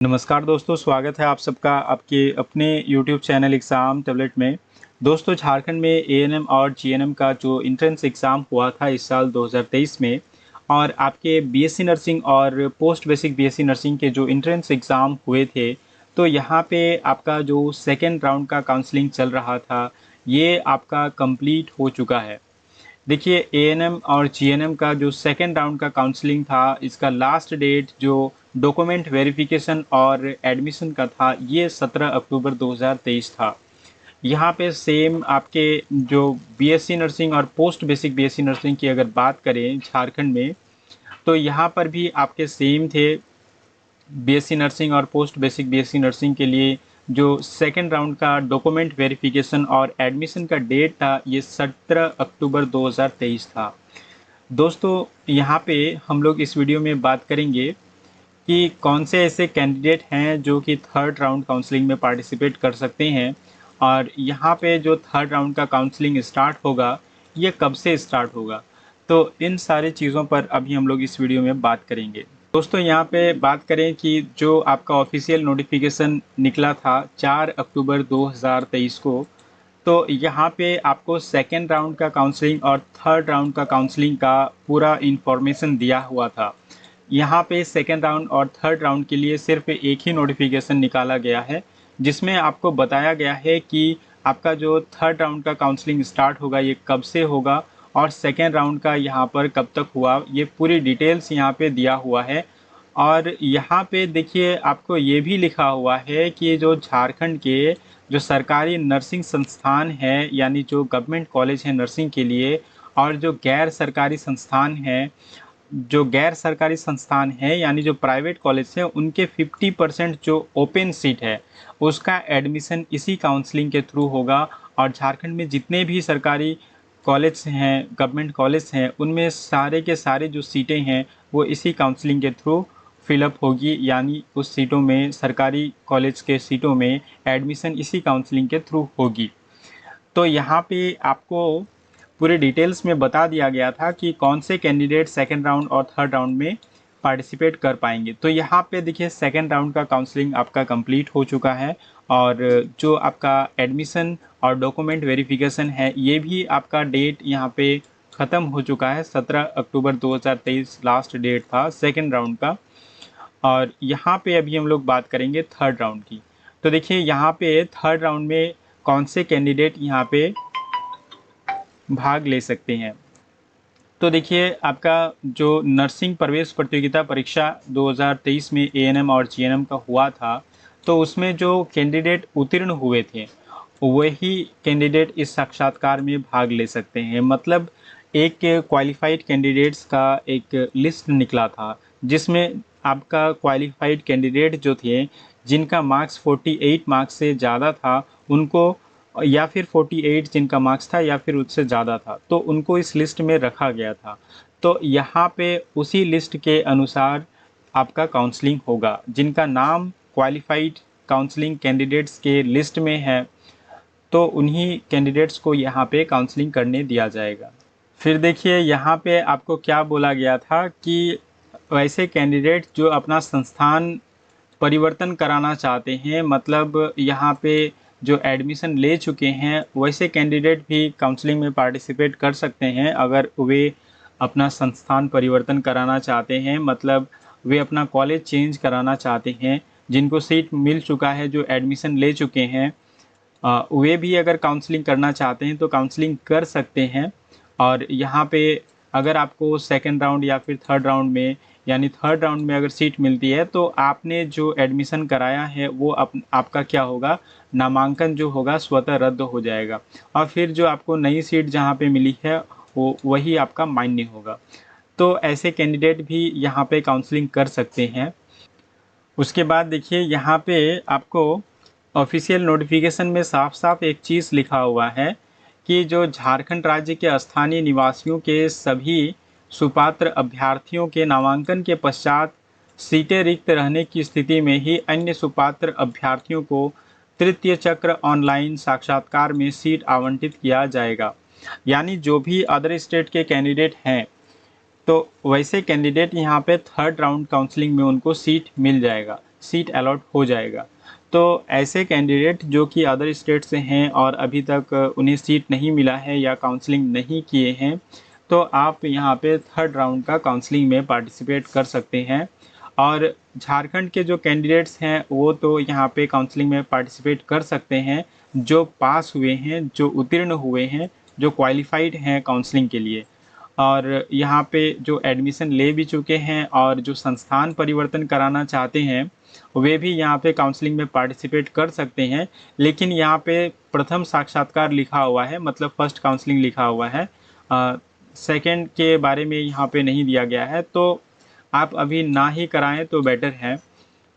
नमस्कार दोस्तों, स्वागत है आप सबका आपके अपने YouTube चैनल एग्ज़ाम टैबलेट में। दोस्तों, झारखंड में एएनएम और जीएनएम का जो एंट्रेंस एग्ज़ाम हुआ था इस साल 2023 में, और आपके बीएससी नर्सिंग और पोस्ट बेसिक बीएससी नर्सिंग के जो एंट्रेंस एग्ज़ाम हुए थे, तो यहाँ पे आपका जो सेकेंड राउंड का काउंसलिंग चल रहा था, ये आपका कंप्लीट हो चुका है। देखिए, एएनएम और जीएनएम का जो सेकेंड राउंड का काउंसलिंग था, इसका लास्ट डेट जो डॉक्यूमेंट वेरिफिकेशन और एडमिशन का था, ये 17 अक्टूबर 2023 था। यहाँ पे सेम आपके जो बीएससी नर्सिंग और पोस्ट बेसिक बीएससी नर्सिंग की अगर बात करें झारखंड में, तो यहाँ पर भी आपके सेम थे। बीएससी नर्सिंग और पोस्ट बेसिक बीएससी नर्सिंग के लिए जो सेकेंड राउंड का डॉक्यूमेंट वेरिफिकेशन और एडमिशन का डेट था, ये 17 अक्टूबर 2023 था। दोस्तों, यहाँ पे हम लोग इस वीडियो में बात करेंगे कि कौन से ऐसे कैंडिडेट हैं जो कि थर्ड राउंड काउंसलिंग में पार्टिसिपेट कर सकते हैं, और यहाँ पे जो थर्ड राउंड का काउंसलिंग स्टार्ट होगा, ये कब से स्टार्ट होगा। तो इन सारी चीज़ों पर अभी हम लोग इस वीडियो में बात करेंगे। दोस्तों, यहाँ पे बात करें कि जो आपका ऑफिशियल नोटिफिकेशन निकला था 4 अक्टूबर 2023 को, तो यहाँ पे आपको सेकेंड राउंड का काउंसलिंग और थर्ड राउंड का काउंसलिंग का पूरा इन्फॉर्मेशन दिया हुआ था। यहाँ पे सेकेंड राउंड और थर्ड राउंड के लिए सिर्फ एक ही नोटिफिकेशन निकाला गया है, जिसमें आपको बताया गया है कि आपका जो थर्ड राउंड का काउंसलिंग स्टार्ट होगा, ये कब से होगा, और सेकेंड राउंड का यहाँ पर कब तक हुआ, ये पूरी डिटेल्स यहाँ पे दिया हुआ है। और यहाँ पे देखिए, आपको ये भी लिखा हुआ है कि जो झारखंड के जो सरकारी नर्सिंग संस्थान है, यानी जो गवर्नमेंट कॉलेज है नर्सिंग के लिए, और जो गैर सरकारी संस्थान है यानी जो प्राइवेट कॉलेज है, उनके 50% जो ओपन सीट है, उसका एडमिशन इसी काउंसलिंग के थ्रू होगा। और झारखंड में जितने भी सरकारी कॉलेज हैं, गवर्नमेंट कॉलेज हैं, उनमें सारे के सारे जो सीटें हैं, वो इसी काउंसलिंग के थ्रू फिलअप होगी, यानी उस सीटों में, सरकारी कॉलेज के सीटों में एडमिशन इसी काउंसलिंग के थ्रू होगी। तो यहाँ पे आपको पूरे डिटेल्स में बता दिया गया था कि कौन से कैंडिडेट सेकेंड राउंड और थर्ड राउंड में पार्टिसिपेट कर पाएंगे। तो यहाँ पे देखिए, सेकेंड राउंड का काउंसलिंग आपका कंप्लीट हो चुका है, और जो आपका एडमिशन और डॉक्यूमेंट वेरिफिकेशन है, ये भी आपका डेट यहाँ पे ख़त्म हो चुका है। 17 अक्टूबर 2023 लास्ट डेट था सेकेंड राउंड का। और यहाँ पे अभी हम लोग बात करेंगे थर्ड राउंड की। तो देखिए, यहाँ पे थर्ड राउंड में कौन से कैंडिडेट यहाँ पे भाग ले सकते हैं। तो देखिए, आपका जो नर्सिंग प्रवेश प्रतियोगिता परीक्षा 2023 में एएनएम और जीएनएम का हुआ था, तो उसमें जो कैंडिडेट उत्तीर्ण हुए थे, वही कैंडिडेट इस साक्षात्कार में भाग ले सकते हैं। मतलब एक क्वालिफाइड कैंडिडेट्स का एक लिस्ट निकला था, जिसमें आपका क्वालिफाइड कैंडिडेट जो थे, जिनका मार्क्स 48 मार्क्स से ज़्यादा था, उनको, या फिर 48 जिनका मार्क्स था या फिर उससे ज़्यादा था, तो उनको इस लिस्ट में रखा गया था। तो यहाँ पे उसी लिस्ट के अनुसार आपका काउंसलिंग होगा। जिनका नाम क्वालिफाइड काउंसलिंग कैंडिडेट्स के लिस्ट में है, तो उन्हीं कैंडिडेट्स को यहाँ पे काउंसलिंग करने दिया जाएगा। फिर देखिए, यहाँ पे आपको क्या बोला गया था कि वैसे कैंडिडेट जो अपना संस्थान परिवर्तन कराना चाहते हैं, मतलब यहाँ पे जो एडमिशन ले चुके हैं, वैसे कैंडिडेट भी काउंसलिंग में पार्टिसिपेट कर सकते हैं। अगर वे अपना संस्थान परिवर्तन कराना चाहते हैं, मतलब वे अपना कॉलेज चेंज कराना चाहते हैं, जिनको सीट मिल चुका है, जो एडमिशन ले चुके हैं, वे भी अगर काउंसलिंग करना चाहते हैं तो काउंसलिंग कर सकते हैं। और यहाँ पे अगर आपको सेकंड राउंड या फिर थर्ड राउंड में, यानी थर्ड राउंड में अगर सीट मिलती है, तो आपने जो एडमिशन कराया है वो आपका क्या होगा, नामांकन जो होगा स्वतः रद्द हो जाएगा, और फिर जो आपको नई सीट जहाँ पे मिली है, वो वही आपका मान्य होगा। तो ऐसे कैंडिडेट भी यहाँ पे काउंसलिंग कर सकते हैं। उसके बाद देखिए, यहाँ पे आपको ऑफिशियल नोटिफिकेशन में साफ साफ एक चीज़ लिखा हुआ है कि जो झारखंड राज्य के स्थानीय निवासियों के सभी सुपात्र अभ्यर्थियों के नामांकन के पश्चात सीटें रिक्त रहने की स्थिति में ही अन्य सुपात्र अभ्यर्थियों को तृतीय चक्र ऑनलाइन साक्षात्कार में सीट आवंटित किया जाएगा। यानी जो भी अदर स्टेट के कैंडिडेट हैं, तो वैसे कैंडिडेट यहाँ पे थर्ड राउंड काउंसलिंग में उनको सीट मिल जाएगा। सीट अलॉट हो जाएगा। तो ऐसे कैंडिडेट जो कि अदर स्टेट से हैं और अभी तक उन्हें सीट नहीं मिला है या काउंसलिंग नहीं किए हैं, तो आप यहाँ पे थर्ड राउंड का काउंसलिंग में पार्टिसिपेट कर सकते हैं। और झारखंड के जो कैंडिडेट्स हैं वो तो यहाँ पे काउंसलिंग में पार्टिसिपेट कर सकते हैं, जो पास हुए हैं, जो उत्तीर्ण हुए हैं, जो क्वालिफाइड हैं काउंसलिंग के लिए। और यहाँ पे जो एडमिशन ले भी चुके हैं और जो संस्थान परिवर्तन कराना चाहते हैं, वे भी यहाँ पे काउंसलिंग में पार्टिसिपेट कर सकते हैं। लेकिन यहाँ पे प्रथम साक्षात्कार लिखा हुआ है, मतलब फर्स्ट काउंसलिंग लिखा हुआ है, सेकंड के बारे में यहाँ पे नहीं दिया गया है, तो आप अभी ना ही कराएं तो बेटर है।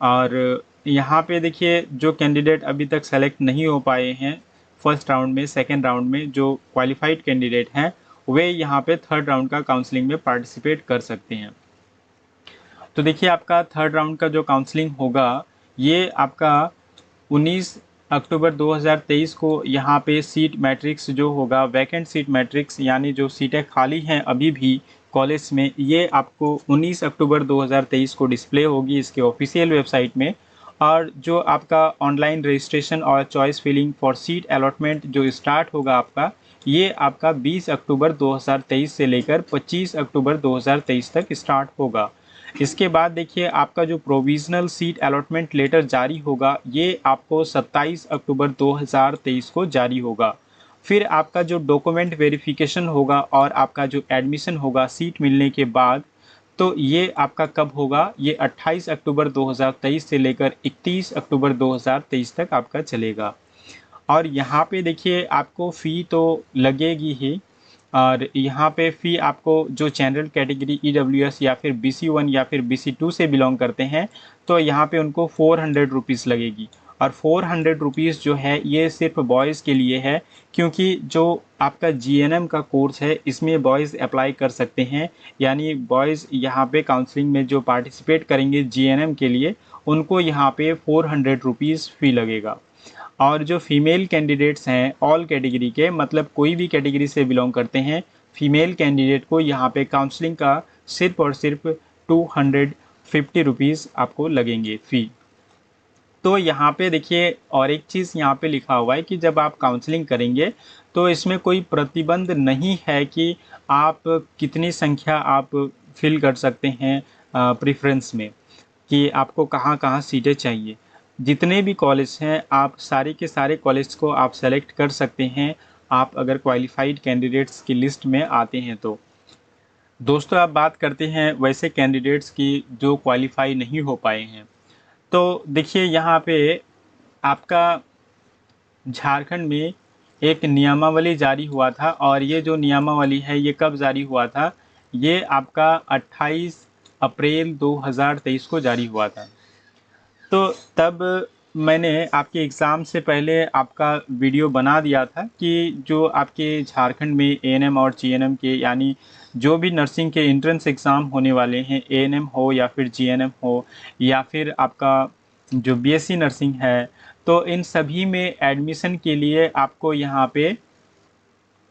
और यहाँ पे देखिए, जो कैंडिडेट अभी तक सेलेक्ट नहीं हो पाए हैं फर्स्ट राउंड में, सेकंड राउंड में, जो क्वालिफाइड कैंडिडेट हैं, वे यहाँ पे थर्ड राउंड का काउंसलिंग में पार्टिसिपेट कर सकते हैं। तो देखिए, आपका थर्ड राउंड का जो काउंसलिंग होगा, ये आपका 19 अक्टूबर 2023 को यहाँ पे सीट मैट्रिक्स जो होगा, वैकेंट सीट मैट्रिक्स, यानी जो सीटें खाली हैं अभी भी कॉलेज में, ये आपको 19 अक्टूबर 2023 को डिस्प्ले होगी इसके ऑफिशियल वेबसाइट में। और जो आपका ऑनलाइन रजिस्ट्रेशन और choice filling for seat allotment जो स्टार्ट होगा आपका, ये आपका 20 अक्टूबर 2023 से लेकर 25 अक्टूबर 2023 तक स्टार्ट होगा। इसके बाद देखिए, आपका जो प्रोविजनल सीट अलॉटमेंट लेटर जारी होगा, ये आपको 27 अक्टूबर 2023 को जारी होगा। फिर आपका जो डॉक्यूमेंट वेरिफिकेशन होगा और आपका जो एडमिशन होगा सीट मिलने के बाद, तो ये आपका कब होगा, ये 28 अक्टूबर 2023 से लेकर 31 अक्टूबर 2023 तक आपका चलेगा। और यहाँ पे देखिए, आपको फ़ी तो लगेगी ही। और यहाँ पे फ़ी आपको, जो जनरल कैटेगरी EWS या फिर BC1 या फिर BC2 से बिलोंग करते हैं, तो यहाँ पे उनको 400 रुपीज़ लगेगी। और 400 रुपीज़ जो है ये सिर्फ बॉयज़ के लिए है, क्योंकि जो आपका GNM का कोर्स है इसमें बॉयज़ अप्लाई कर सकते हैं। यानी बॉयज़ यहाँ पे काउंसलिंग में जो पार्टिसिपेट करेंगे GNM के लिए, उनको यहाँ पे 400 रुपीज़ फ़ी लगेगा। और जो फीमेल कैंडिडेट्स हैं ऑल कैटेगरी के, मतलब कोई भी कैटेगरी से बिलोंग करते हैं, फीमेल कैंडिडेट को यहाँ पे काउंसलिंग का सिर्फ और सिर्फ 250 रुपीज़ आपको लगेंगे फ़ी। तो यहाँ पे देखिए, और एक चीज़ यहाँ पे लिखा हुआ है कि जब आप काउंसलिंग करेंगे तो इसमें कोई प्रतिबंध नहीं है कि आप कितनी संख्या आप फिल कर सकते हैं प्रेफरेंस में, कि आपको कहाँ कहाँ सीटें चाहिए। जितने भी कॉलेज हैं, आप सारे के सारे कॉलेज को आप सेलेक्ट कर सकते हैं, आप अगर क्वालिफाइड कैंडिडेट्स की लिस्ट में आते हैं तो। दोस्तों, आप बात करते हैं वैसे कैंडिडेट्स की जो क्वालिफाई नहीं हो पाए हैं। तो देखिए, यहाँ पे आपका झारखंड में एक नियमावली जारी हुआ था, और ये जो नियमावली है ये कब जारी हुआ था, ये आपका 28 अप्रैल 2023 को जारी हुआ था। तो तब मैंने आपके एग्ज़ाम से पहले आपका वीडियो बना दिया था कि जो आपके झारखंड में ANM और GNM के, यानी जो भी नर्सिंग के एंट्रेंस एग्ज़ाम होने वाले हैं, ANM हो या फिर GNM हो या फिर आपका जो BSc नर्सिंग है, तो इन सभी में एडमिशन के लिए आपको यहाँ पे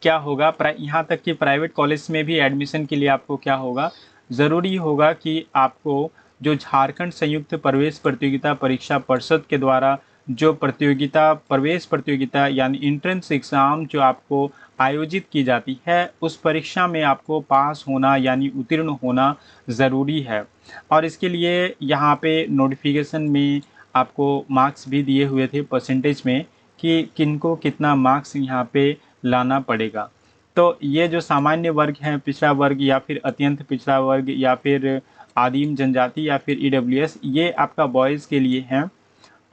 क्या होगा, यहाँ तक कि प्राइवेट कॉलेज में भी एडमिशन के लिए आपको क्या होगा, ज़रूरी होगा कि आपको जो झारखंड संयुक्त प्रवेश प्रतियोगिता परीक्षा परिषद के द्वारा जो प्रतियोगिता, प्रवेश प्रतियोगिता यानी एंट्रेंस एग्ज़ाम जो आपको आयोजित की जाती है, उस परीक्षा में आपको पास होना यानी उत्तीर्ण होना ज़रूरी है। और इसके लिए यहाँ पे नोटिफिकेशन में आपको मार्क्स भी दिए हुए थे परसेंटेज में, कि किनको कितना मार्क्स यहाँ पे लाना पड़ेगा। तो ये जो सामान्य वर्ग हैं, पिछड़ा वर्ग या फिर अत्यंत पिछड़ा वर्ग या फिर आदिम जनजाति या फिर EWS, ये आपका बॉयज़ के लिए हैं।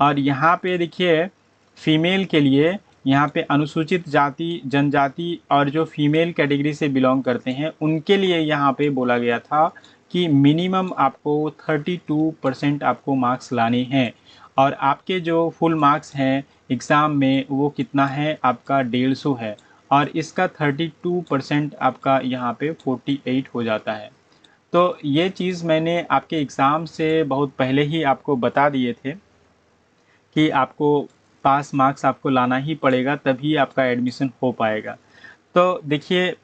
और यहाँ पे देखिए, फीमेल के लिए यहाँ पे अनुसूचित जाति, जनजाति और जो फीमेल कैटेगरी से बिलोंग करते हैं, उनके लिए यहाँ पे बोला गया था कि मिनिमम आपको 32% आपको मार्क्स लाने हैं। और आपके जो फुल मार्क्स हैं एग्ज़ाम में, वो कितना है, आपका 150 है। और इसका 32% आपका यहाँ पे 48 हो जाता है। तो ये चीज़ मैंने आपके एग्ज़ाम से बहुत पहले ही आपको बता दिए थे कि आपको पास मार्क्स आपको लाना ही पड़ेगा, तभी आपका एडमिशन हो पाएगा। तो देखिए,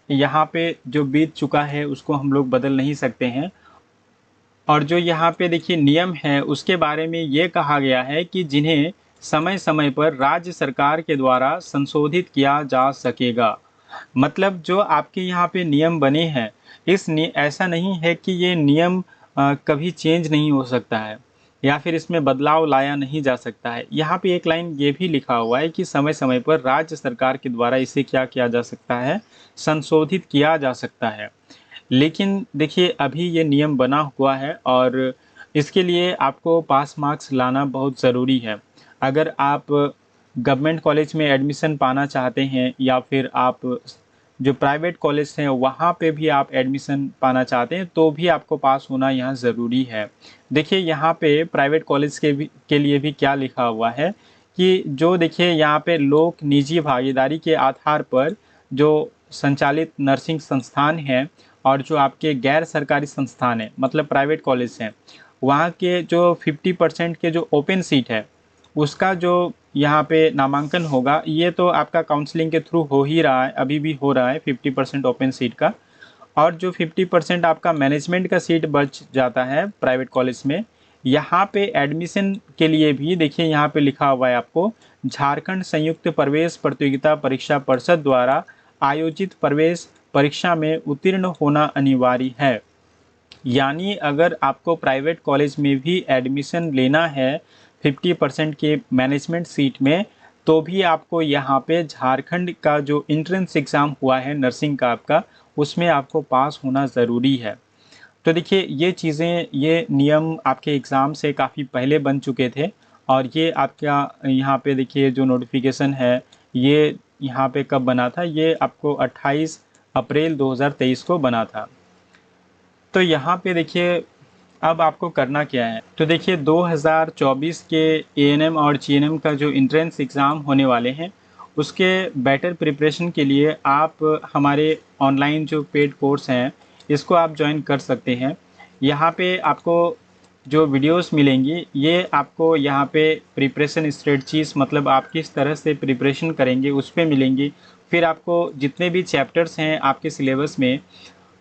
यहाँ पे जो बीत चुका है उसको हम लोग बदल नहीं सकते हैं। और जो यहाँ पे देखिए नियम है उसके बारे में ये कहा गया है कि जिन्हें समय समय पर राज्य सरकार के द्वारा संशोधित किया जा सकेगा। मतलब जो आपके यहाँ पे नियम बने हैं, ऐसा नहीं है कि ये नियम कभी चेंज नहीं हो सकता है या फिर इसमें बदलाव लाया नहीं जा सकता है। यहाँ पे एक लाइन ये भी लिखा हुआ है कि समय समय पर राज्य सरकार के द्वारा इसे क्या किया जा सकता है, संशोधित किया जा सकता है। लेकिन देखिए अभी ये नियम बना हुआ है और इसके लिए आपको पास मार्क्स लाना बहुत ज़रूरी है। अगर आप गवर्नमेंट कॉलेज में एडमिशन पाना चाहते हैं या फिर आप जो प्राइवेट कॉलेज हैं वहाँ पे भी आप एडमिशन पाना चाहते हैं तो भी आपको पास होना यहाँ ज़रूरी है। देखिए यहाँ पे प्राइवेट कॉलेज के लिए भी क्या लिखा हुआ है कि जो देखिए यहाँ पे लोक निजी भागीदारी के आधार पर जो संचालित नर्सिंग संस्थान हैं और जो आपके गैर सरकारी संस्थान हैं मतलब प्राइवेट कॉलेज हैं, वहाँ के जो 50% के जो ओपन सीट है उसका जो यहाँ पे नामांकन होगा, ये तो आपका काउंसलिंग के थ्रू हो ही रहा है, अभी भी हो रहा है 50% ओपन सीट का। और जो 50% आपका मैनेजमेंट का सीट बच जाता है प्राइवेट कॉलेज में, यहाँ पे एडमिशन के लिए भी देखिए यहाँ पे लिखा हुआ है आपको झारखंड संयुक्त प्रवेश प्रतियोगिता परीक्षा परिषद द्वारा आयोजित प्रवेश परीक्षा में उत्तीर्ण होना अनिवार्य है। यानी अगर आपको प्राइवेट कॉलेज में भी एडमिशन लेना है 50% के मैनेजमेंट सीट में, तो भी आपको यहाँ पे झारखंड का जो इंट्रेंस एग्ज़ाम हुआ है नर्सिंग का आपका, उसमें आपको पास होना ज़रूरी है। तो देखिए ये चीज़ें, ये नियम आपके एग्ज़ाम से काफ़ी पहले बन चुके थे और ये आपका यहाँ पे देखिए जो नोटिफिकेशन है ये यहाँ पे कब बना था, ये आपको 28 अप्रैल 2023 को बना था। तो यहाँ पे देखिए अब आपको करना क्या है, तो देखिए 2024 के एएनएम और जीएनएम का जो एंट्रेंस एग्ज़ाम होने वाले हैं उसके बेटर प्रिपरेशन के लिए आप हमारे ऑनलाइन जो पेड कोर्स हैं इसको आप ज्वाइन कर सकते हैं। यहाँ पे आपको जो वीडियोस मिलेंगी ये आपको यहाँ पे प्रिपरेशन स्ट्रेटजीज मतलब आप किस तरह से प्रिपरेशन करेंगे उस पर मिलेंगी। फिर आपको जितने भी चैप्टर्स हैं आपके सिलेबस में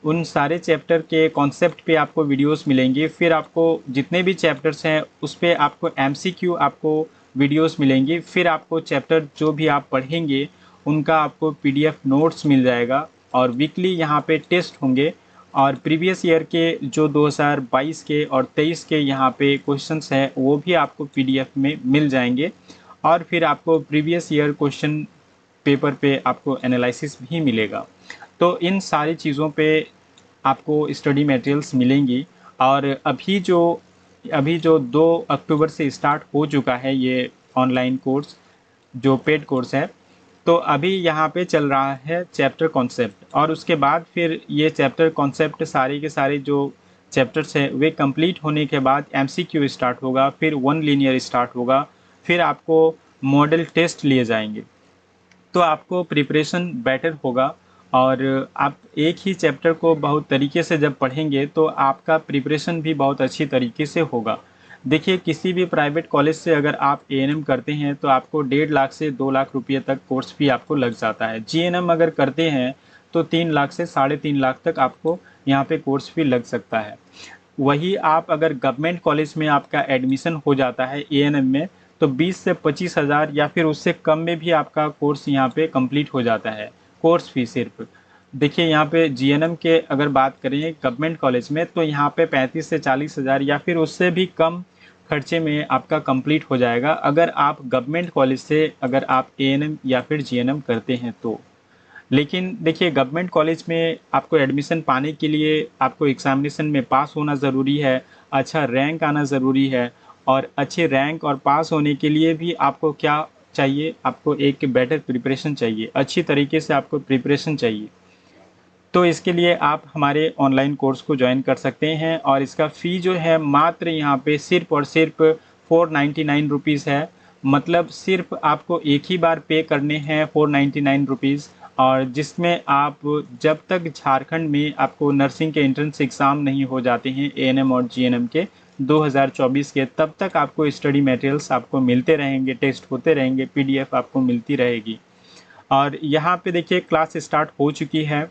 उन सारे चैप्टर के कॉन्सेप्ट पे आपको वीडियोस मिलेंगी। फिर आपको जितने भी चैप्टर्स हैं उस पर आपको एमसीक्यू आपको वीडियोस मिलेंगी। फिर आपको चैप्टर जो भी आप पढ़ेंगे उनका आपको पीडीएफ नोट्स मिल जाएगा और वीकली यहाँ पे टेस्ट होंगे और प्रीवियस ईयर के जो 2022 के और 23 के यहाँ पे क्वेश्चंस हैं वो भी आपको पीडीएफ में मिल जाएंगे और फिर आपको प्रीवियस ईयर क्वेश्चन पेपर पे आपको एनालिसिस भी मिलेगा। तो इन सारी चीज़ों पे आपको स्टडी मटेरियल्स मिलेंगी। और अभी जो 2 अक्टूबर से स्टार्ट हो चुका है ये ऑनलाइन कोर्स जो पेड कोर्स है, तो अभी यहाँ पे चल रहा है चैप्टर कॉन्सेप्ट और उसके बाद फिर ये चैप्टर कॉन्सेप्ट सारे के सारे जो चैप्टर्स हैं वे कंप्लीट होने के बाद एमसीक्यू स्टार्ट होगा, फिर वन लीनियर स्टार्ट होगा, फिर आपको मॉडल टेस्ट लिए जाएंगे। तो आपको प्रिपरेशन बेटर होगा और आप एक ही चैप्टर को बहुत तरीके से जब पढ़ेंगे तो आपका प्रिपरेशन भी बहुत अच्छी तरीके से होगा। देखिए किसी भी प्राइवेट कॉलेज से अगर आप एएनएम करते हैं तो आपको 1.5 लाख से 2 लाख रुपये तक कोर्स फी आपको लग जाता है। जीएनएम अगर करते हैं तो 3 लाख से 3.5 लाख तक आपको यहाँ पे कोर्स फी लग सकता है। वही आप अगर गवर्नमेंट कॉलेज में आपका एडमिशन हो जाता है एएनएम में तो 20 से 25 हज़ार या फिर उससे कम में भी आपका कोर्स यहाँ पे कंप्लीट हो जाता है कोर्स फी सिर्फ। देखिए यहाँ पे जीएनएम के अगर बात करें गवर्नमेंट कॉलेज में तो यहाँ पे 35 से 40 हज़ार या फिर उससे भी कम खर्चे में आपका कंप्लीट हो जाएगा अगर आप गवर्नमेंट कॉलेज से अगर आप एएनएम या फिर जीएनएम करते हैं तो। लेकिन देखिए गवर्नमेंट कॉलेज में आपको एडमिशन पाने के लिए आपको एग्जामिनेशन में पास होना ज़रूरी है, अच्छा रैंक आना ज़रूरी है और अच्छे रैंक और पास होने के लिए भी आपको क्या चाहिए, आपको एक बेटर प्रिपरेशन चाहिए, अच्छी तरीके से आपको प्रिपरेशन चाहिए। तो इसके लिए आप हमारे ऑनलाइन कोर्स को ज्वाइन कर सकते हैं और इसका फ़ी जो है मात्र यहाँ पे सिर्फ और सिर्फ 499 रुपीज़ है। मतलब सिर्फ आपको एक ही बार पे करने हैं 499 रुपीज़ और जिसमें आप जब तक झारखंड में आपको नर्सिंग के एंट्रेंस एग्ज़ाम नहीं हो जाते हैं एएनएम और जीएनएम के 2024 के, तब तक आपको स्टडी मटेरियल्स आपको मिलते रहेंगे, टेस्ट होते रहेंगे, पीडीएफ आपको मिलती रहेगी। और यहाँ पे देखिए क्लास स्टार्ट हो चुकी है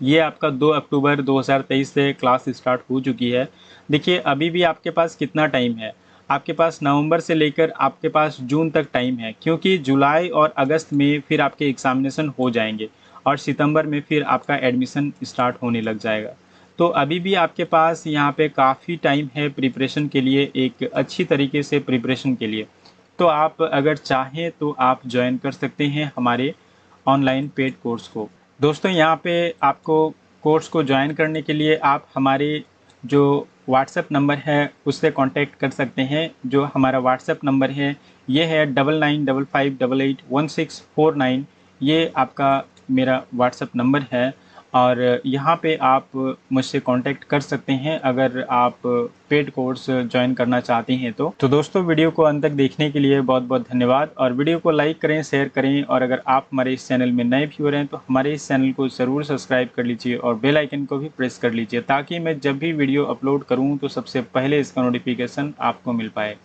ये आपका 2 अक्टूबर 2023 से क्लास स्टार्ट हो चुकी है। देखिए अभी भी आपके पास कितना टाइम है, आपके पास नवंबर से लेकर आपके पास जून तक टाइम है, क्योंकि जुलाई और अगस्त में फिर आपके एग्ज़ामिनेशन हो जाएंगे और सितंबर में फिर आपका एडमिशन स्टार्ट होने लग जाएगा। तो अभी भी आपके पास यहाँ पे काफ़ी टाइम है प्रिपरेशन के लिए, एक अच्छी तरीके से प्रिपरेशन के लिए। तो आप अगर चाहें तो आप ज्वाइन कर सकते हैं हमारे ऑनलाइन पेड कोर्स को। दोस्तों यहाँ पे आपको कोर्स को ज्वाइन करने के लिए आप हमारे जो व्हाट्सएप नंबर है उससे कांटेक्ट कर सकते हैं। जो हमारा व्हाट्सएप नंबर है ये है 9955881649। ये आपका मेरा व्हाट्सएप नंबर है और यहाँ पे आप मुझसे कांटेक्ट कर सकते हैं अगर आप पेड कोर्स ज्वाइन करना चाहते हैं तो दोस्तों वीडियो को अंत तक देखने के लिए बहुत बहुत धन्यवाद और वीडियो को लाइक करें, शेयर करें और अगर आप हमारे इस चैनल में नए व्यूअर हैं तो हमारे इस चैनल को ज़रूर सब्सक्राइब कर लीजिए और बेल आइकन को भी प्रेस कर लीजिए ताकि मैं जब भी वीडियो अपलोड करूँ तो सबसे पहले इसका नोटिफिकेशन आपको मिल पाए।